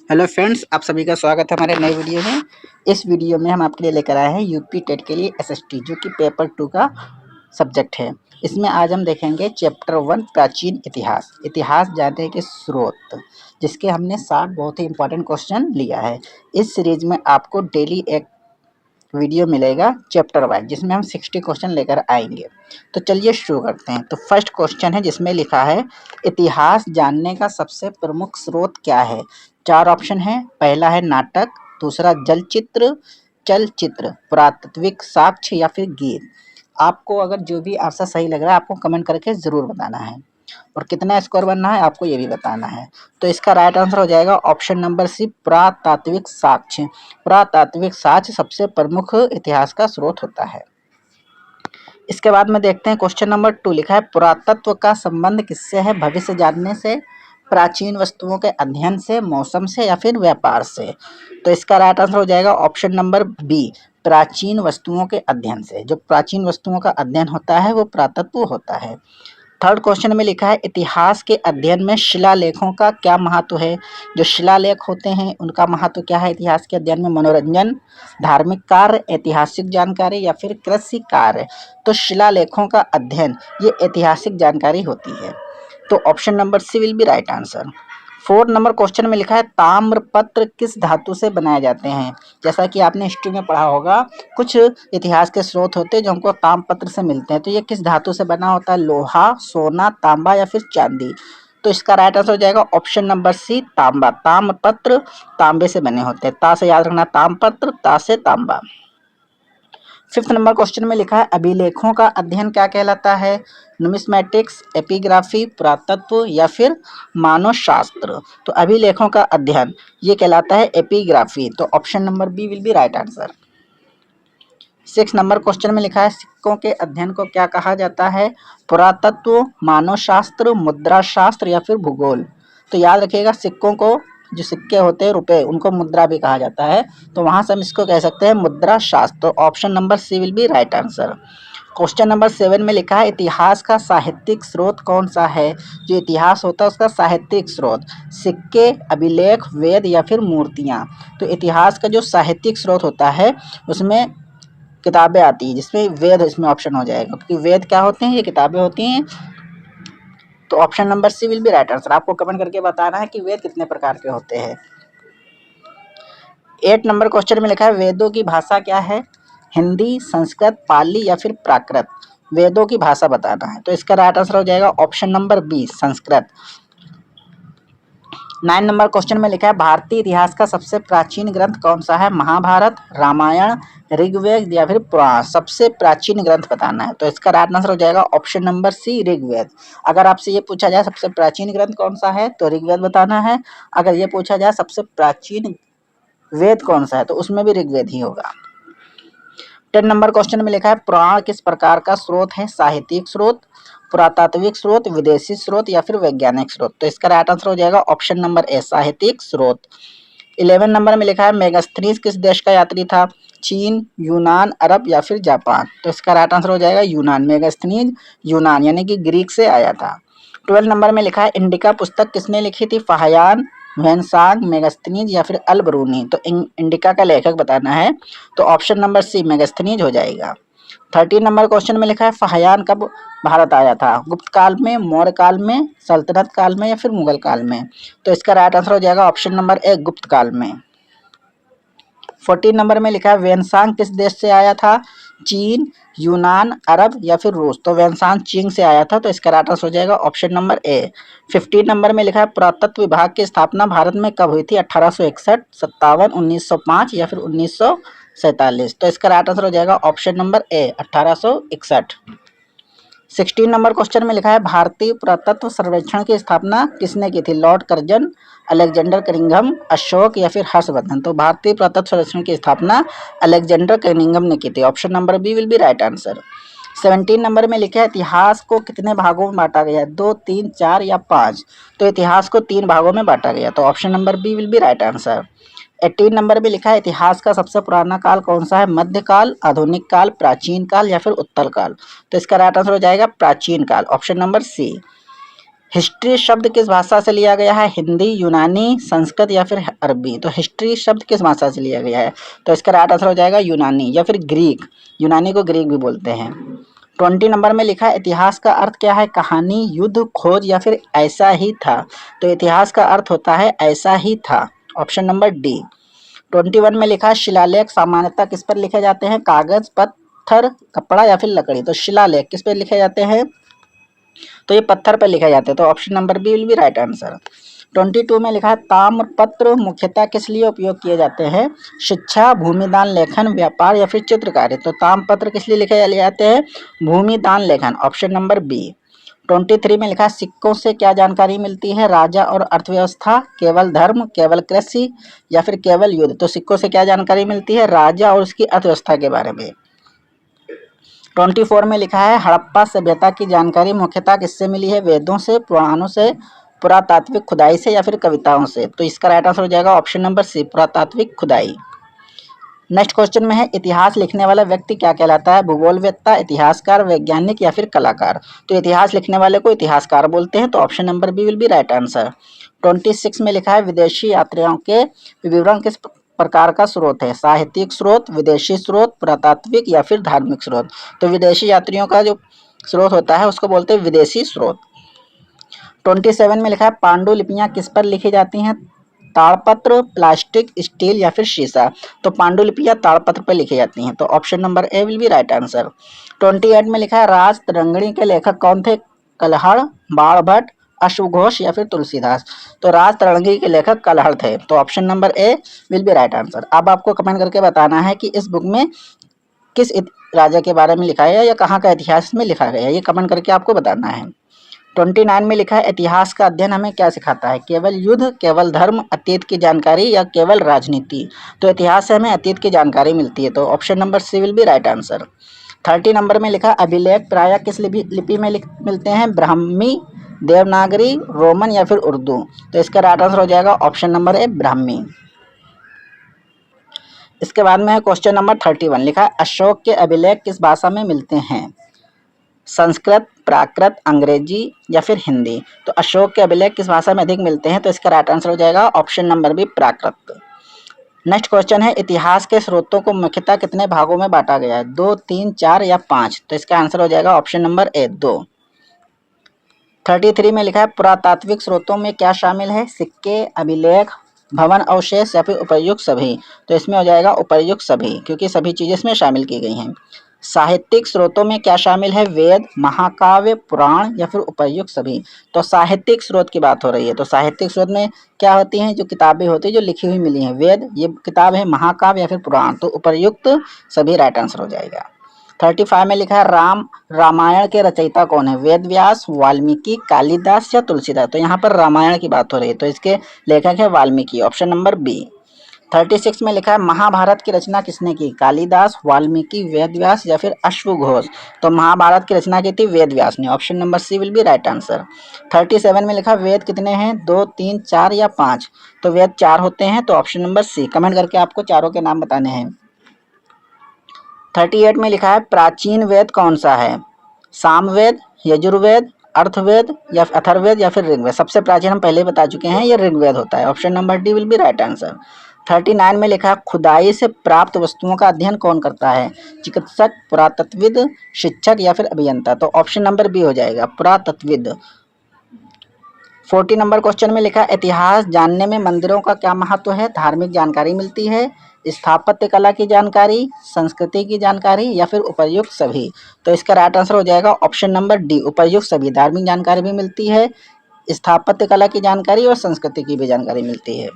Hello friends, आप सभी का स्वागत है हमारे नए वीडियो में। इस वीडियो में हम आपके लिए लेकर आए हैं यूपी टेट के लिए एसएसटी जो कि पेपर 2 का सब्जेक्ट है। इसमें आज हम देखेंगे चैप्टर 1 प्राचीन इतिहास। इतिहास जानने के स्रोत, जिसके हमने 60 बहुत ही इंपॉर्टेंट क्वेश्चन लिया है। इस सीरीज में आपको डेली एक वीडियो मिलेगा चैप्टर वाइज, जिसमें हम 60 क्वेश्चन लेकर आएंगे। तो चलिए शुरू करते हैं। तो फर्स्ट क्वेश्चन है जिसमें लिखा है इतिहास जानने का सबसे प्रमुख स्रोत क्या है। 4 ऑप्शन है। पहला है नाटक, दूसरा चलचित्र, पुरातात्विक साक्ष्य या फिर गीत। आपको अगर जो भी आंसर सही लग रहा है आपको कमेंट करके ज़रूर बताना है, और कितना स्कोर बनना है आपको ये भी बताना है। तो इसका राइट आंसर हो जाएगा ऑप्शन नंबर सी, पुरातात्विक साक्ष्य। पुरातात्विक साक्ष्य सबसे प्रमुख इतिहास का स्रोत होता है। इसके बाद में देखते हैं क्वेश्चन नंबर 2। लिखा है पुरातत्व का संबंध किससे है। भविष्य जानने से, प्राचीन वस्तुओं के अध्ययन से, मौसम से या फिर व्यापार से। तो इसका राइट आंसर हो जाएगा ऑप्शन नंबर बी, प्राचीन वस्तुओं के अध्ययन से। जो प्राचीन वस्तुओं का अध्ययन होता है वो पुरातत्व होता है। थर्ड क्वेश्चन में लिखा है इतिहास के अध्ययन में शिलालेखों का क्या महत्व है। जो शिलालेख होते हैं उनका महत्व क्या है इतिहास के अध्ययन में। मनोरंजन, धार्मिक कार्य, ऐतिहासिक जानकारी या फिर कृषि कार्य। तो शिलालेखों का अध्ययन ये ऐतिहासिक जानकारी होती है। तो option number C will be right answer. 4 number question में लिखा है ताम्रपत्र किस धातु से बनाए जाते हैं। जैसा कि आपने हिस्ट्री में पढ़ा होगा, कुछ इतिहास के स्रोत होते हैं जो हमको ताम्रपत्र से मिलते हैं। तो ये किस धातु से बना होता है। लोहा, सोना, तांबा या फिर चांदी। तो इसका राइट आंसर हो जाएगा ऑप्शन नंबर सी, तांबा। ताम्रपत्र तांबे से बने होते हैं। ता से याद रखना ताम्रपत्र, ता से तांबा। 5th नंबर क्वेश्चन में लिखा है अभिलेखों का अध्ययन क्या कहलाता है। नुमिस्मेटिक्स, एपिग्राफी, पुरातत्व या फिर मानवशास्त्र। तो अभिलेखों का अध्ययन ये कहलाता है एपिग्राफी। तो option number B will be right answer. 6 number question में लिखा है सिक्कों के अध्ययन को क्या कहा जाता है। पुरातत्व, मानवशास्त्र, मुद्रा शास्त्र या फिर भूगोल। तो याद रखिएगा सिक्कों को, जो सिक्के होते हैं रुपए, उनको मुद्रा भी कहा जाता है। तो वहां से हम इसको कह सकते हैं मुद्रा शास्त्र। तो option number C will be right answer. Question number 7 में लिखा है इतिहास का साहित्यिक स्रोत कौन सा है। जो इतिहास होता है उसका साहित्यिक स्रोत, सिक्के, अभिलेख, वेद या फिर मूर्तियां। तो इतिहास का जो साहित्यिक स्रोत होता है उसमें किताबें आती हैं, जिसमें वेद इसमें ऑप्शन हो जाएगा, क्योंकि वेद क्या होते हैं, ये किताबें होती हैं। तो option number C will be right answer. आपको कमेंट करके बताना है कि वेद कितने प्रकार के होते हैं। 8 नंबर क्वेश्चन में लिखा है वेदों की भाषा क्या है। हिंदी, संस्कृत, पाली या फिर प्राकृत। वेदों की भाषा बताना है। तो इसका राइट आंसर हो जाएगा option number B, Sanskrit. 9 number question में लिखा है भारतीय इतिहास का सबसे प्राचीन ग्रंथ कौन सा है। महाभारत, रामायण, ऋग्वेद या फिर पुराण। सबसे प्राचीन ग्रंथ बताना है। तो इसका राइट आंसर हो जाएगा ऑप्शन नंबर सी, ऋग्वेद। अगर आपसे ये पूछा जाए सबसे प्राचीन ग्रंथ कौन सा है तो ऋग्वेद बताना है। अगर ये पूछा जाए सबसे प्राचीन वेद कौन सा है तो उसमें भी ऋग्वेद ही होगा। 10 नंबर क्वेश्चन में लिखा है पुराण किस प्रकार का स्रोत है। साहित्यिक स्रोत, पुरातात्विक स्रोत, विदेशी स्रोत या फिर वैज्ञानिक स्रोत। तो इसका राइट आंसर हो जाएगा ऑप्शन नंबर ए, साहित्यिक स्रोत। 11 नंबर में लिखा है मेगास्थनीज किस देश का यात्री था। चीन, यूनान, अरब या फिर जापान। तो इसका राइट आंसर हो जाएगा यूनान। मेगास्थनीज यूनान यानी कि ग्रीक से आया था। 12 नंबर में लिखा है इंडिका पुस्तक किसने लिखी थी। फाहियान, ह्वेनसांग, मेगास्थनीज या फिर अल बरूनी। तो इंडिका का लेखक बताना है। तो ऑप्शन नंबर सी, मेगास्थनीज हो जाएगा। 13 नंबर क्वेश्चन में लिखा है फाहियान कब भारत आया था। गुप्त काल में, मौर्य काल में, सल्तनत काल में या फिर मुगल काल में। तो इसका राइट आंसर हो जाएगा ऑप्शन नंबर ए, गुप्त काल में। 14 नंबर में लिखा है वेनसांग किस देश से आया था। चीन, यूनान, अरब या फिर रूस। तो वेनसांग चीन से आया था। तो इसका राइट आंसर हो जाएगा ऑप्शन नंबर ए। 15 नंबर में लिखा है पुरातत्व विभाग की स्थापना भारत में कब हुई थी। 1861, 57, 1905 या फिर 1947। तो इसका राइट आंसर हो जाएगा option number A, 1861। 16 number question में लिखा है भारतीय पुरातत्व सर्वेक्षण की स्थापना किसने की थी। Lord Curzon, Alexander Cunningham, Ashok या फिर हर्षवर्धन। तो भारतीय पुरातत्व सर्वेक्षण की स्थापना अलेक्जेंडर कनिंघम ने की थी। Option number B will be right answer. 17 number में लिखा है इतिहास को कितने भागों में बांटा गया है। 2, 3, 4 या 5। तो इतिहास को 3 भागों में बांटा गया। तो option number B will be right answer. 18 number में लिखा है इतिहास का सबसे पुराना काल कौन सा है। मध्यकाल, आधुनिक काल, प्राचीन काल या फिर उत्तर काल। तो इसका राइट आंसर हो जाएगा प्राचीन काल, ऑप्शन नंबर सी। हिस्ट्री शब्द किस भाषा से लिया गया है? हिंदी, यूनानी, संस्कृत या फिर अरबी? तो हिस्ट्री शब्द किस भाषा से लिया गया है? तो इसका राइट आंसर हो जाएगा यूनानी या फिर ग्रीक। यूनानी को ग्रीक भी बोलते हैं। 20 नंबर में लिखा है इतिहास का अर्थ क्या है? कहानी, युद्ध, खोज या फिर ऐसा ही था? तो इतिहास का अर्थ होता है ऐसा ही था। Option number D. 21 में लिखा है शिलालेख सामान्यतः किस पर लिखे जाते हैं? कागज, पत्थर, कपड़ा या फिर लकड़ी? तो शिलालेख किस पर लिखे जाते हैं? तो ये पत्थर पर लिखे जाते हैं। तो option number B will be right answer. 22 में लिखा है ताम्रपत्र मुख्यतः किस लिए उपयोग किए जाते हैं? शिक्षा, भूमिदान लेखन, व्यापार या फिर चित्रकारी? तो ताम्रपत्र किस लिए लिखे जाते हैं? भूमिदान लेखन। Option number B. 23 में लिखा है सिक्कों से क्या जानकारी मिलती है? राजा और अर्थव्यवस्था, केवल धर्म, केवल कृषि या फिर केवल युद्ध? तो सिक्कों से क्या जानकारी मिलती है? राजा और उसकी अर्थव्यवस्था के बारे में। 24 में लिखा है हड़प्पा सभ्यता की जानकारी मुख्यतः किससे मिली है? वेदों से, पुराणों से, पुरातात्विक खुदाई से या फिर कविताओं से? तो इसका राइट आंसर हो जाएगा ऑप्शन नंबर सी, पुरातात्विक खुदाई। नेक्स्ट क्वेश्चन में है इतिहास लिखने वाला व्यक्ति क्या कहलाता है? भूगोलवेत्ता, इतिहासकार, वैज्ञानिक या फिर कलाकार? तो इतिहास लिखने वाले को इतिहासकार बोलते हैं। तो option number B will be right answer. 26 में लिखा है विदेशी यात्रियों के विवरण किस प्रकार का स्रोत है? साहित्यिक स्रोत, विदेशी स्रोत, पुरातात्विक या फिर धार्मिक स्रोत? तो विदेशी यात्रियों का जो स्रोत होता है उसको बोलते हैं विदेशी स्रोत। 27 में लिखा है पांडुलिपियां किस पर लिखी जाती हैं? ताड़पत्र, प्लास्टिक, स्टील या फिर शीशा? तो पांडुलिपियां ताड़पत्र पर लिखी जाती हैं। तो option number A will be right answer. 28 में लिखा है राज तरंगिणी के लेखक कौन थे? कल्हड़, बाणभट्ट, अश्वघोष या फिर तुलसीदास? तो राज तरंगिणी के लेखक कल्हड़ थे। तो option number A will be right answer. अब आपको कमेंट करके बताना है कि इस बुक में किस राजा के बारे में लिखा है या कहाँ का इतिहास में लिखा गया है, ये कमेंट करके आपको बताना है। 29 में लिखा है इतिहास का अध्ययन हमें क्या सिखाता है? केवल युद्ध, केवल धर्म, अतीत की जानकारी या केवल राजनीति? तो इतिहास से हमें अतीत की जानकारी मिलती है। तो option number C will be right answer. 30 number में लिखा अभिलेख प्रायः किस लिपि में मिलते हैं? ब्राह्मी, देवनागरी, रोमन या फिर उर्दू? तो इसका राइट आंसर हो जाएगा ऑप्शन नंबर ए, ब्राह्मी। इसके बाद में है क्वेश्चन नंबर 31, लिखा है अशोक के अभिलेख किस भाषा में मिलते हैं? संस्कृत, प्राकृत, अंग्रेजी या फिर हिंदी? तो अशोक के अभिलेख किस भाषा में अधिक मिलते हैं? तो इसका राइट आंसर हो जाएगा ऑप्शन नंबर बी, प्राकृत। नेक्स्ट क्वेश्चन है इतिहास के स्रोतों को मुख्यतः कितने भागों में बांटा गया है? 2, 3, 4 या 5? तो इसका आंसर हो जाएगा ऑप्शन नंबर ए, 2। 33 में लिखा है पुरातात्विक स्रोतों में क्या शामिल है? सिक्के, अभिलेख, भवन अवशेष या फिर उपर्युक्त सभी? तो इसमें हो जाएगा उपर्युक्त सभी, क्योंकि सभी चीजें इसमें शामिल की गई हैं। साहित्यिक स्रोतों में क्या शामिल है? वेद, महाकाव्य, पुराण या फिर उपर्युक्त सभी? तो साहित्यिक स्रोत की बात हो रही है। तो साहित्यिक स्रोत में क्या होती हैं? जो किताबें होती है जो लिखी हुई मिली हैं। वेद ये किताब है, महाकाव्य या फिर पुराण? तो उपर्युक्त सभी राइट आंसर हो जाएगा। 35 में लिखा है रामायण के रचयिता कौन है? वेद व्यास, वाल्मीकि, कालिदास या तुलसीदास? तो यहाँ पर रामायण की बात हो रही है, तो इसके लेखक है वाल्मीकि, ऑप्शन नंबर बी। 36 में लिखा है महाभारत की रचना किसने की? कालिदास, वाल्मीकि, वेद व्यास या फिर अश्वघोष? तो महाभारत की रचना की थी वेद व्यास ने, option number C will be right answer. 37 में लिखा वेद कितने हैं? 2, 3, 4 या 5? तो वेद 4 होते हैं। तो ऑप्शन नंबर सी। कमेंट करके आपको चारों के नाम बताने हैं। 38 में लिखा है प्राचीन वेद कौन सा है? सामवेद, यजुर्वेद, अर्थवेद या अथर्ववेद या फिर ऋग्वेद? सबसे प्राचीन हम पहले बता चुके हैं, ये ऋग्वेद होता है, option number D will be right answer. 39 में लिखा है खुदाई से प्राप्त वस्तुओं का अध्ययन कौन करता है? चिकित्सक, पुरातत्वविद, शिक्षक या फिर अभियंता? तो ऑप्शन नंबर बी हो जाएगा, पुरातत्वविद। 40 नंबर क्वेश्चन में लिखा है इतिहास जानने में मंदिरों का क्या महत्व है? धार्मिक जानकारी मिलती है, स्थापत्य कला की जानकारी, संस्कृति की जानकारी या फिर उपर्युक्त सभी? तो इसका राइट आंसर हो जाएगा ऑप्शन नंबर डी, उपर्युक्त सभी। धार्मिक जानकारी भी मिलती है, स्थापत्य कला की जानकारी और संस्कृति की भी जानकारी मिलती है।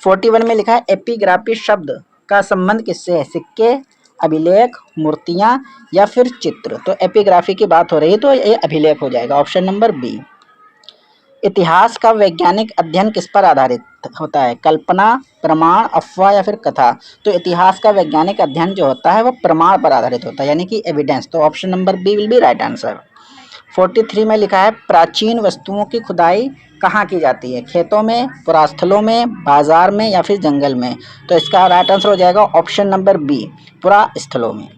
41 में लिखा है एपिग्राफी शब्द का संबंध किससे है? सिक्के, अभिलेख, मूर्तियां या फिर चित्र? तो एपिग्राफी की बात हो रही है, तो ये अभिलेख हो जाएगा, ऑप्शन नंबर बी। इतिहास का वैज्ञानिक अध्ययन किस पर आधारित होता है? कल्पना, प्रमाण, अफवाह या फिर कथा? तो इतिहास का वैज्ञानिक अध्ययन जो होता है वो प्रमाण पर आधारित होता है, यानी कि एविडेंस। तो option number B will be right answer. 43 में लिखा है प्राचीन वस्तुओं की खुदाई कहाँ की जाती है? खेतों में, पुरास्थलों में, बाजार में या फिर जंगल में? तो इसका राइट आंसर हो जाएगा ऑप्शन नंबर बी, पुरास्थलों में।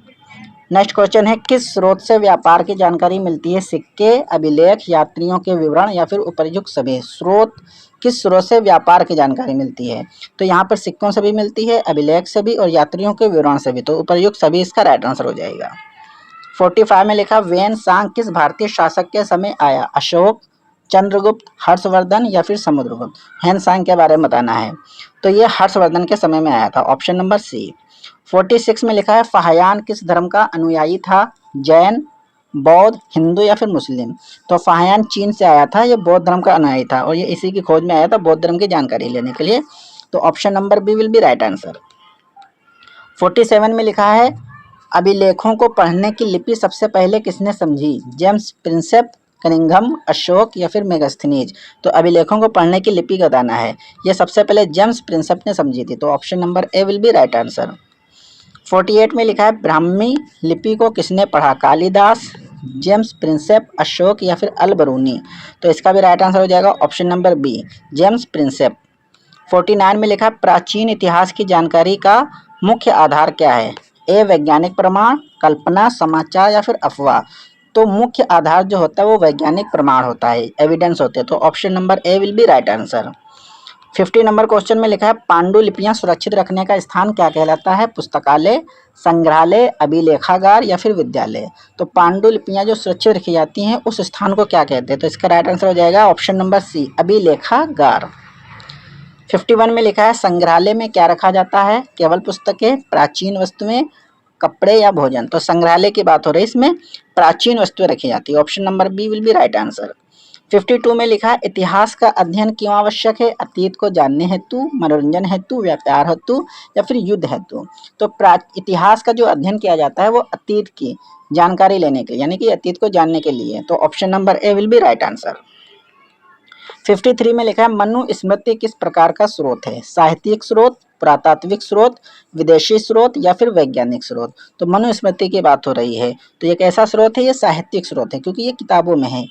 नेक्स्ट क्वेश्चन है, किस स्रोत से व्यापार की जानकारी मिलती है? सिक्के, अभिलेख, यात्रियों के विवरण या फिर उपर्युक्त सभी। स्रोत, किस स्रोत से व्यापार की जानकारी मिलती है? तो यहाँ पर सिक्कों से भी मिलती है, अभिलेख से भी और यात्रियों के विवरण से भी। तो उपर्युक्त सभी इसका राइट आंसर हो जाएगा। 45 में लिखा, वेन सांग किस भारतीय शासक के समय आया? अशोक, चंद्रगुप्त, हर्षवर्धन या फिर समुद्रगुप्त। हेन सांग के बारे में बताना है। तो ये हर्षवर्धन के समय में आया था, ऑप्शन नंबर सी। 46 में लिखा है, फाहियान किस धर्म का अनुयायी था? जैन, बौद्ध, हिंदू या फिर मुस्लिम। तो फाहियान चीन से आया था, ये बौद्ध धर्म का अनुयायी था और ये इसी की खोज में आया था बौद्ध धर्म की जानकारी लेने के लिए। तो option number B will be right answer. 47 में लिखा है, अभिलेखों को पढ़ने की लिपि सबसे पहले किसने समझी? जेम्स प्रिंसेप, कनिंघम, अशोक या फिर मेगास्थनीज। तो अभिलेखों को पढ़ने की लिपि का दाना है, यह सबसे पहले जेम्स प्रिंसेप ने समझी थी। तो option number A will be right answer. 48 में लिखा है, ब्राह्मी लिपि को किसने पढ़ा? कालिदास, जेम्स प्रिंसेप, अशोक या फिर अल बरूनी। तो इसका भी राइट आंसर हो जाएगा option number B, James Prinsep. 49 में लिखा है, प्राचीन इतिहास की जानकारी का मुख्य आधार क्या है? ए वैज्ञानिक प्रमाण, कल्पना, समाचार या फिर अफवाह। तो मुख्य आधार जो होता है वो वैज्ञानिक प्रमाण होता है, एविडेंस होते हैं। तो option number A will be right answer. 50 number question में लिखा है, पांडुलिपियां सुरक्षित रखने का स्थान क्या कहलाता है? पुस्तकालय, संग्रहालय, अभिलेखागार या फिर विद्यालय। तो पांडुलिपियां जो सुरक्षित रखी जाती हैं उस स्थान को क्या कहते हैं? तो इसका राइट आंसर हो जाएगा ऑप्शन नंबर सी, अभिलेखागार। 51 में लिखा है, संग्रहालय में क्या रखा जाता है? केवल पुस्तकें, प्राचीन वस्तुएं, कपड़े या भोजन। तो संग्रहालय की बात हो रही है, इसमें प्राचीन वस्तुएं रखी जाती है। Option number B will be right answer. 52 में लिखा है, इतिहास का अध्ययन क्यों आवश्यक है? अतीत को जानने हेतु, मनोरंजन हेतु, व्यापार हेतु या फिर युद्ध हेतु। तो इतिहास का जो अध्ययन किया जाता है वो अतीत की जानकारी लेने के लिए, यानी कि अतीत को जानने के लिए। तो option number A will be right answer. 53 में लिखा है, मनुस्मृति किस प्रकार का स्रोत है? साहित्यिक स्रोत, पुरातात्विक स्रोत, विदेशी स्रोत या फिर वैज्ञानिक स्रोत। तो मनुस्मृति की बात हो रही है, तो ये कैसा स्रोत है? ये साहित्यिक स्रोत है क्योंकि ये किताबों में है।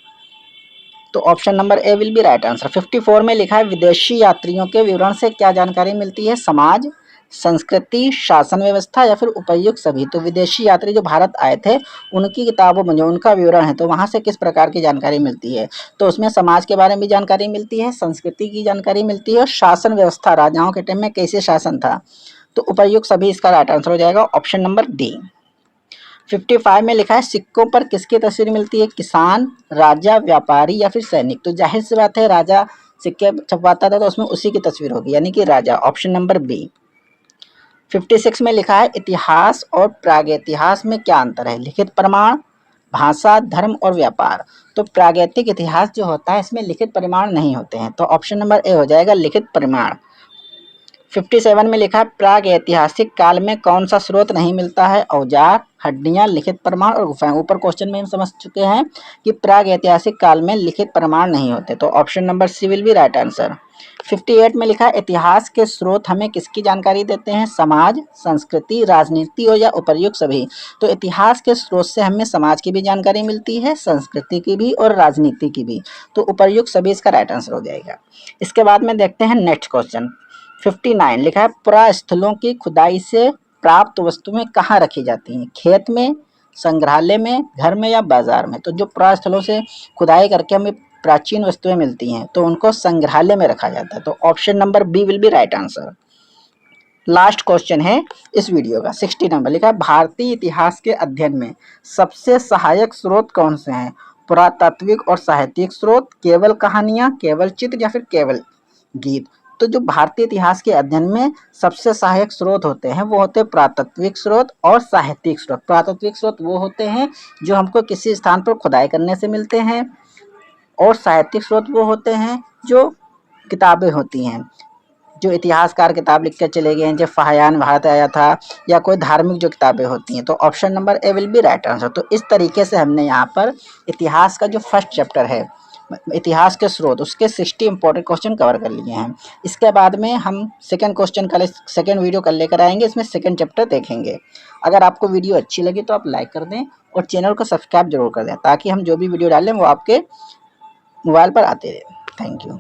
तो option number A will be right answer. 54 में लिखा है, विदेशी यात्रियों के विवरण से क्या जानकारी मिलती है? समाज, संस्कृति, शासन व्यवस्था या फिर उपर्युक्त सभी। तो विदेशी यात्री जो भारत आए थे उनकी किताबों में जो उनका विवरण है तो वहां से किस प्रकार की जानकारी मिलती है? तो उसमें समाज के बारे में भी जानकारी मिलती है, संस्कृति की जानकारी मिलती है और शासन व्यवस्था, राजाओं के टाइम में कैसे शासन था। तो उपर्युक्त सभी इसका राइट आंसर हो जाएगा ऑप्शन नंबर डी। 55 में लिखा है, सिक्कों पर किसकी तस्वीर मिलती है? किसान, राजा, व्यापारी या फिर सैनिक। तो जाहिर सी बात है, राजा सिक्के छपवाता था तो उसमें उसी की तस्वीर होगी, यानी कि राजा, ऑप्शन नंबर बी। 56 में लिखा है, इतिहास और प्रागैतिहास में क्या अंतर है? लिखित प्रमाण, भाषा, धर्म और व्यापार। तो प्रागैतिक इतिहास जो होता है इसमें लिखित प्रमाण नहीं होते हैं। तो ऑप्शन नंबर ए हो जाएगा, लिखित प्रमाण। 57 में लिखा है, प्राग ऐतिहासिक काल में कौन सा स्रोत नहीं मिलता है? औजार, हड्डियां, लिखित प्रमाण और गुफाएं। ऊपर क्वेश्चन में हम समझ चुके हैं कि प्राग ऐतिहासिक काल में लिखित प्रमाण नहीं होते। तो option number C will be right answer. 58 में लिखा है, इतिहास के स्रोत हमें किसकी जानकारी देते हैं? समाज, संस्कृति, राजनीति और या उपर्युक्त सभी। तो इतिहास के स्रोत से हमें समाज की भी जानकारी मिलती है, संस्कृति की भी और राजनीति की भी। तो उपर्युक्त सभी इसका राइट आंसर हो जाएगा। इसके बाद में देखते हैं नेक्स्ट क्वेश्चन। 59 लिखा है, पुरास्थलों की खुदाई से प्राप्त वस्तुएं कहाँ रखी जाती हैं? खेत में, संग्रहालय में, घर में या बाजार में। तो जो पुरास्थलों से खुदाई करके हमें प्राचीन वस्तुएं मिलती हैं तो उनको संग्रहालय में रखा जाता है। तो option number B will be right answer. Last question है इस वीडियो का, 60 नंबर लिखा है, भारतीय इतिहास के अध्ययन में सबसे सहायक स्रोत कौन से हैं? पुरातात्विक और साहित्यिक स्रोत, केवल कहानियां, केवल चित्र या फिर केवल गीत। तो जो भारतीय इतिहास के अध्ययन में सबसे सहायक स्रोत होते हैं वो होते हैं पुरातात्विक स्रोत और साहित्यिक स्रोत। पुरातात्विक स्रोत वो होते हैं जो हमको किसी स्थान पर खुदाई करने से मिलते हैं और साहित्यिक स्रोत वो होते हैं जो किताबें होती हैं, जो इतिहासकार किताब लिख कर चले गए हैं, जब फाहियान भारत आया था या कोई धार्मिक जो किताबें होती हैं। तो option number A will be right answer. तो इस तरीके से हमने यहाँ पर इतिहास का जो फर्स्ट चैप्टर है, इतिहास के स्रोत, उसके 60 इंपॉर्टेंट क्वेश्चन कवर कर लिए हैं। इसके बाद में हम सेकंड क्वेश्चन का सेकंड वीडियो कल लेकर आएंगे, इसमें सेकंड चैप्टर देखेंगे। अगर आपको वीडियो अच्छी लगी तो आप लाइक कर दें और चैनल को सब्सक्राइब जरूर कर दें ताकि हम जो भी वीडियो डालें वो आपके मोबाइल पर आते रहे। Thank you.